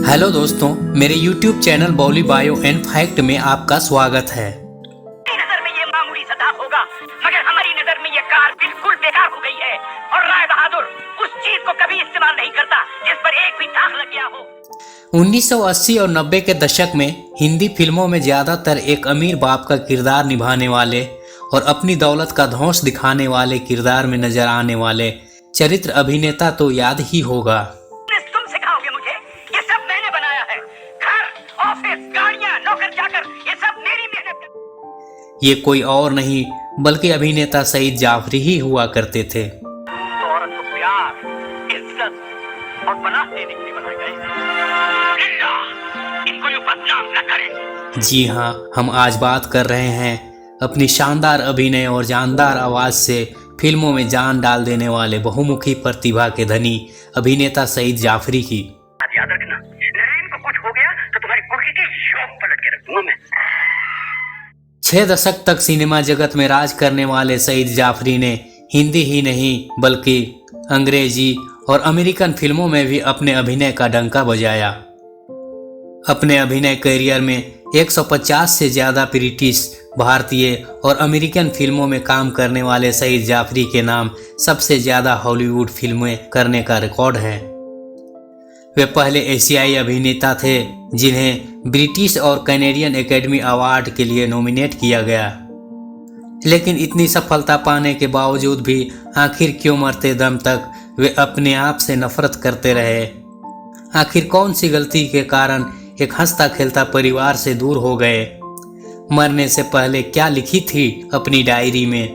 Hello दोस्तों, मेरे YouTube channel Bolly Bio and Fact में आपका स्वागत है। नजर में ये मामूली सा दाग होगा, मगर हमारी नजर में ये कार बिल्कुल बेकार हो गई है और राय बहादुर उस चीज को कभी इस्तेमाल नहीं करता जिस पर एक भी दाग लग गया हो। 1980 और 90 के दशक में हिंदी फिल्मों में ज्यादातर एक अमीर बाप का किरदार निभाने वाले और अपनी दौलत का धौंस दिखाने वाले किरदार में नजर आने वाले चरित्र अभिनेता तो याद ही होगा। तुम सिखाओगे मुझे? ये सब मैंने बनाया है। घर, ऑफिस, गाड़ियां, नौकर चाकर, ये सब मेरी मेहनत। ये कोई और नहीं बल्कि अभिनेता सईद जाफरी ही हुआ करते थे। तो औरत को प्यार, इज्जत और पनाह देने के लिए बनाए गए। इनको यूं बदनाम न करें। जी हाँ, हम आज बात कर रहे हैं अपनी शानदार अभिनय और जानदार आवाज से फिल्मों में जान डाल देने वाले बहुमुखी प्रतिभा के धनी अभिनेता सईद जाफरी की। याद रखना, नरेन को कुछ हो गया तो तुम्हारी कुर्सी की शौक पलट के रख दूंगा मैं। 6 दशक तक सिनेमा जगत में राज करने वाले सईद जाफरी ने हिंदी ही नहीं बल्कि अंग्रेजी और अमेरिकन फिल्मों में भी अपने अभिनय का डंका बजाया। अपने अभिनय करियर में 150 से ज्यादा ब्रिटिश, भारतीय और अमेरिकन फिल्मों में काम करने वाले सईद जाफरी के नाम सबसे ज्यादा हॉलीवुड फिल्में करने का रिकॉर्ड है। वे पहले एशियाई अभिनेता थे जिन्हें ब्रिटिश और कैनेडियन एकेडमी अवार्ड के लिए नॉमिनेट किया गया। लेकिन इतनी सफलता पाने के बावजूद भी आखिर क्यों मरते दम तक वे अपने आप से नफरत करते रहे? आखिर कौन सी गलती के कारण एक हंसता खेलता परिवार से दूर हो गए? मरने से पहले क्या लिखी थी अपनी डायरी में?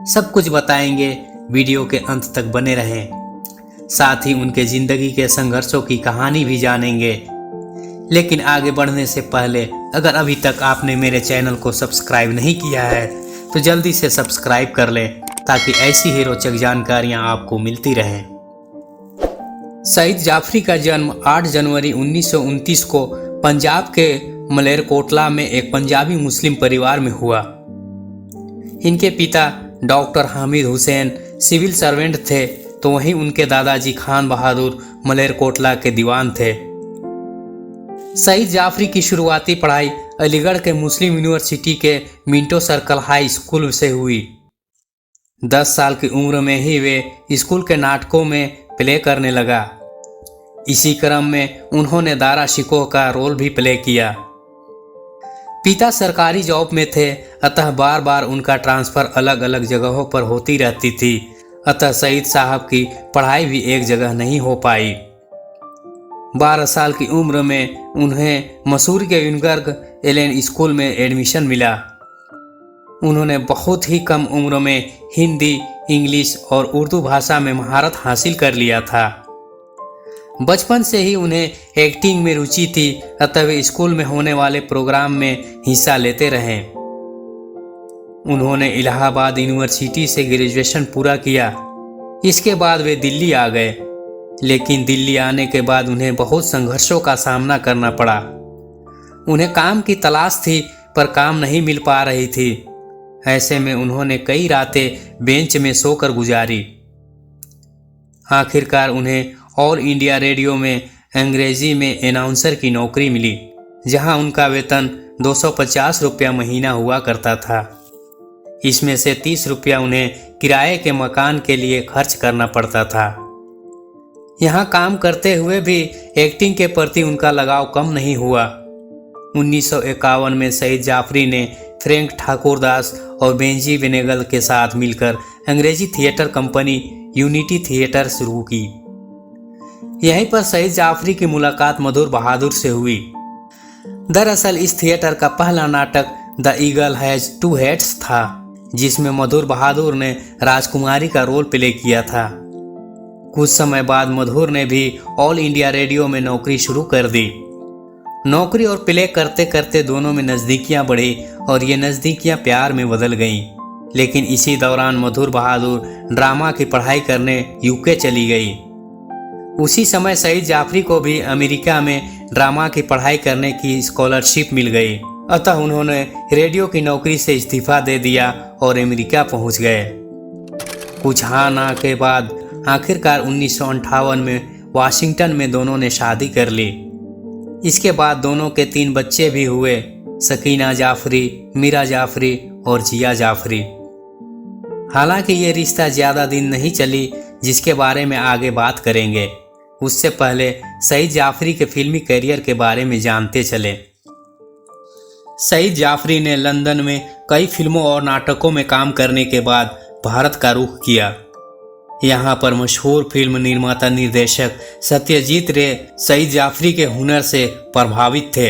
सब कुछ बताएंगे, वीडियो के अंत तक बने रहें। साथ ही उनके जिंदगी के संघर्षों की कहानी भी जानेंगे। लेकिन आगे बढ़ने से पहले अगर अभी तक आपने मेरे चैनल को सब्सक्राइब नहीं किया है तो जल्दी से सब्सक्राइब कर लें ताकि ऐसी ही रोचक जानकारियां आपको मिलती रहें। सईद जाफरी का जन्म 8 जनवरी 1929 को पंजाब के मलेरकोटला में एक पंजाबी मुस्लिम परिवार में हुआ। इनके पिता doctor Hamid Hussain civil servant थे तो वहीं उनके दादाजी खान बहादुर मलेरकोटला के दीवान थे। सईद जाफरी की शुरुआती पढ़ाई अलीगढ़ के मुस्लिम यूनिवर्सिटी के मिंटो सर्कल हाई स्कूल से हुई। 10 साल की उम्र में ही वे स्कूल के नाटकों में प्ले करने लगा। इसी क्रम में उन्होंने दारा शिकोह का रोल भी प्ले किया। पिता सरकारी जॉब में थे, अतः बार बार उनका ट्रांसफर अलग अलग जगहों पर होती रहती थी, अतः सईद साहब की पढ़ाई भी एक जगह नहीं हो पाई। 12 साल की उम्र में उन्हें मसूरी के यूनिगर्ग एलेन स्कूल में एडमिशन मिला। उन्होंने बहुत ही कम उम्र में हिंदी, इंग्लिश और उर्दू भाषा में महारत हासिल कर लिया था। बचपन से ही उन्हें एक्टिंग में रुचि थी, अतः वे स्कूल में होने वाले प्रोग्राम में हिस्सा लेते रहे। उन्होंने इलाहाबाद यूनिवर्सिटी से ग्रेजुएशन पूरा किया। इसके बाद वे दिल्ली आ गए, लेकिन दिल्ली आने के बाद उन्हें बहुत संघर्षों का सामना करना पड़ा। उन्हें काम की तलाश थी पर काम नहीं मिल पा रही थी। ऐसे में उन्होंने कई रातें बेंच में सोकर गुजारी। आखिरकार उन्हें ऑल इंडिया रेडियो में अंग्रेजी में अनाउंसर की नौकरी मिली, जहां उनका वेतन 250 रुपया महीना हुआ करता था। इसमें से 30 रुपया उन्हें किराए के मकान के लिए खर्च करना पड़ता था। यहाँ काम करते हुए भी एक्टिंग के प्रति उनका लगाव कम नहीं हुआ। 1951 में सईद जाफरी ने फ्रैंक ठाकुरदास और बेंजी बेनेगल के साथ मिलकर अंग्रेजी थिएटर कंपनी यूनिटी थिएटर शुरू की। यहीं पर सईद जाफरी की मुलाकात मधुर बहादुर से हुई। दरअसल इस थिएटर का पहला नाटक the eagle has two heads था, जिसमें मधुर बहादुर ने राजकुमारी का रोल प्ले किया था। कुछ समय बाद मधुर ने भी ऑल इंडिया रेडियो में नौकरी शुरू कर दी। नौकरी और प्ले करते करते दोनों में नज़दीकियां बढ़ी और ये नज़दीकियां प्यार में बदल गईं। लेकिन इसी दौरान मधुर बहादुर ड्रामा की पढ़ाई करने यूके चली गई। उसी समय सईद जाफरी को भी अमेरिका में ड्रामा की पढ़ाई करने की स्कॉलरशिप मिल गई, अतः उन्होंने रेडियो की नौकरी से इस्तीफा दे दिया और अमेरिका पहुंच गए। कुछ हाँ ना के बाद आखिरकार 1958 में वाशिंगटन में दोनों ने शादी कर ली। इसके बाद दोनों के 3 बच्चे भी हुए, सकीना जाफरी, मीरा जाफरी और जिया जाफरी। हालांकि ये रिश्ता ज़्यादा दिन नहीं चली, जिसके बारे में आगे बात करेंगे। उससे पहले सईद जाफरी के फिल्मी करियर के बारे में जानते चले। सईद जाफरी ने लंदन में कई फिल्मों और नाटकों में काम करने के बाद भारत का रुख किया। यहाँ पर मशहूर फिल्म निर्माता निर्देशक सत्यजीत रे सईद जाफरी के हुनर से प्रभावित थे,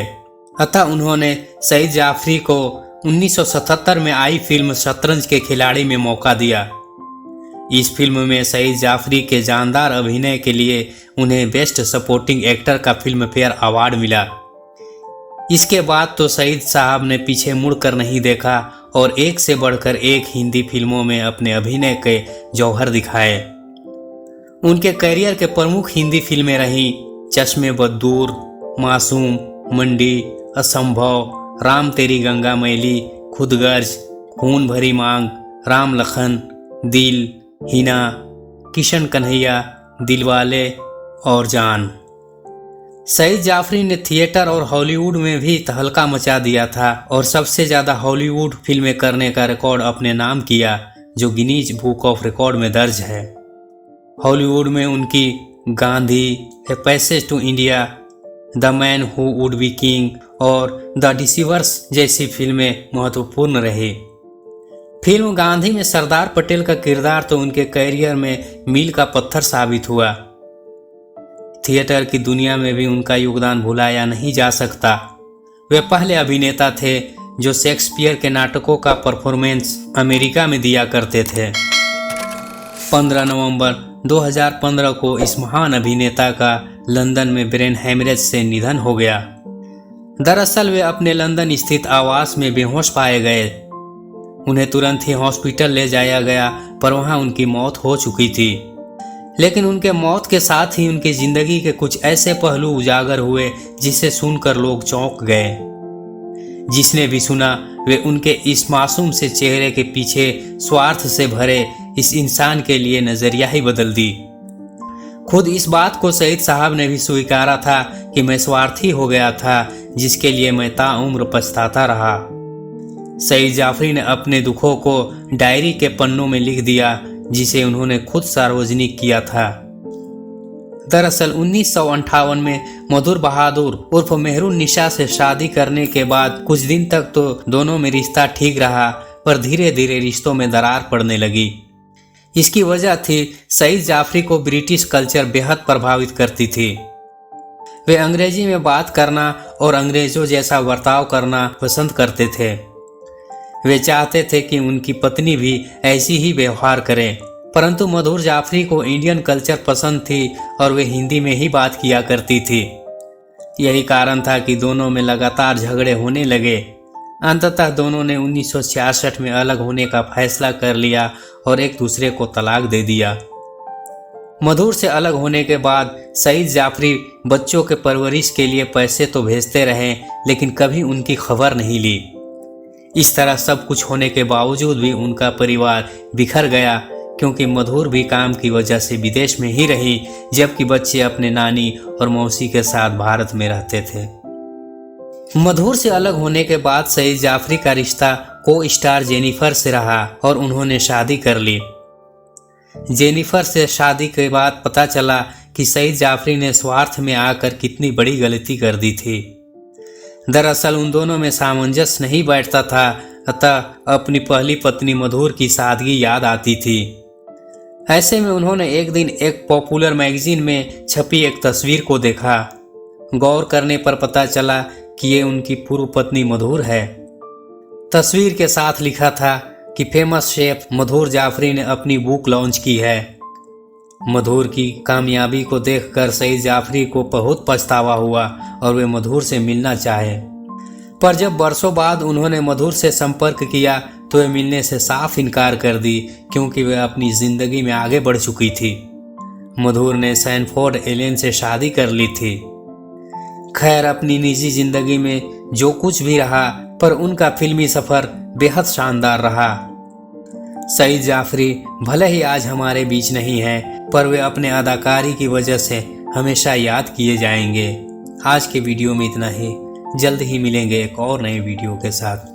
अतः उन्होंने सईद जाफरी को 1977 में आई फिल्म शतरंज के खिलाड़ी में मौका दिया। इस फिल्म में सईद जाफरी के जानदार अभिनय के लिए उन्हें बेस्ट सपोर्टिंग एक्टर का फिल्म फेयर अवार्ड मिला। इसके बाद तो सईद साहब ने पीछे मुड़कर नहीं देखा और एक से बढ़कर एक हिंदी फिल्मों में अपने अभिनय के जौहर दिखाए। उनके करियर के प्रमुख हिंदी फिल्में रहीं चश्मे बदूर, मासूम, मंडी, असंभव, राम तेरी गंगा मैली, खुदगर्ज, खून भरी मांग, राम लखन, दिल, हिना, किशन कन्हैया, दिलवाले और जान। सईद जाफरी ने थिएटर और हॉलीवुड में भी तहलका मचा दिया था और सबसे ज़्यादा हॉलीवुड फिल्में करने का रिकॉर्ड अपने नाम किया, जो गिनीज बुक ऑफ रिकॉर्ड में दर्ज है। हॉलीवुड में उनकी Gandhi, a passage to India, the man who would be king और द डिसीवर्स जैसी फिल्में महत्वपूर्ण रही। फिल्म गांधी में सरदार पटेल का किरदार तो उनके करियर में मील का पत्थर साबित हुआ। थिएटर की दुनिया में भी उनका योगदान भुलाया नहीं जा सकता। वे पहले अभिनेता थे जो शेक्सपियर के नाटकों का परफॉर्मेंस अमेरिका में दिया करते थे। 15 नवंबर 2015 को इस महान अभिनेता का लंदन में ब्रेन हैमरेज से निधन हो गया। दरअसल वे अपने लंदन स्थित आवास में बेहोश पाए गए। उन्हें तुरंत ही हॉस्पिटल ले जाया गया, पर वहां उनकी मौत हो चुकी थी। लेकिन उनके मौत के साथ ही उनकी जिंदगी के कुछ ऐसे पहलू उजागर हुए जिसे सुनकर लोग चौंक गए। जिसने भी सुना वे उनके इस मासूम से चेहरे के पीछे स्वार्थ से भरे इस इंसान के लिए नजरिया ही बदल दी। खुद इस बात को सईद साहब ने भी स्वीकारा था कि मैं स्वार्थी हो गया था, जिसके लिए मैं ताउम्र पछताता रहा। सईद जाफरी ने अपने दुखों को डायरी के पन्नों में लिख दिया, जिसे उन्होंने खुद सार्वजनिक किया था। दरअसल 1958 में मधुर बहादुर उर्फ मेहरून निशा से शादी करने के बाद कुछ दिन तक तो दोनों में रिश्ता ठीक रहा, पर धीरे धीरे रिश्तों में दरार पड़ने लगी। इसकी वजह थी सईद जाफरी को ब्रिटिश कल्चर बेहद प्रभावित करती थी। वे अंग्रेजी में बात करना और अंग्रेजों जैसा बर्ताव करना पसंद करते थे। वे चाहते थे कि उनकी पत्नी भी ऐसी ही व्यवहार करे, परंतु मधुर जाफरी को इंडियन कल्चर पसंद थी और वे हिंदी में ही बात किया करती थी। यही कारण था कि दोनों में लगातार झगड़े होने लगे। अंततः दोनों ने 1966 में अलग होने का फैसला कर लिया और एक दूसरे को तलाक दे दिया। मधुर से अलग होने के बाद सईद जाफरी बच्चों के परवरिश के लिए पैसे तो भेजते रहे, लेकिन कभी उनकी खबर नहीं ली। इस तरह सब कुछ होने के बावजूद भी उनका परिवार बिखर गया, क्योंकि मधुर भी काम की वजह से विदेश में ही रही, जबकि बच्चे अपने नानी और मौसी के साथ भारत में रहते थे। मधुर से अलग होने के बाद सईद जाफरी का रिश्ता को स्टार जेनिफर से रहा और उन्होंने शादी कर ली। जेनिफर से शादी के बाद पता चला कि सईद जाफरी ने स्वार्थ में आकर कितनी बड़ी गलती कर दी थी। दरअसल उन दोनों में सामंजस्य नहीं बैठता था, अतः अपनी पहली पत्नी मधुर की सादगी याद आती थी। ऐसे में उन्होंने एक दिन एक पॉपुलर मैगजीन में छपी एक तस्वीर को देखा। गौर करने पर पता चला कि ये उनकी पूर्व पत्नी मधुर है। तस्वीर के साथ लिखा था कि फेमस शेफ मधुर जाफरी ने अपनी बुक लॉन्च की है। मधुर की कामयाबी को देखकर सईद जाफरी को बहुत पछतावा हुआ और वे मधुर से मिलना चाहे, पर जब बरसों बाद उन्होंने मधुर से संपर्क किया तो वे मिलने से साफ इनकार कर दी, क्योंकि वे अपनी जिंदगी में आगे बढ़ चुकी थी। मधुर ने सैनफोर्ड एलेन से शादी कर ली थी। खैर, अपनी निजी जिंदगी में जो कुछ भी रहा, पर उनका फिल्मी सफर बेहद शानदार रहा। सईद जाफरी भले ही आज हमारे बीच नहीं है, पर वे अपने अदाकारी की वजह से हमेशा याद किए जाएंगे। आज के वीडियो में इतना ही। जल्द ही मिलेंगे एक और नए वीडियो के साथ।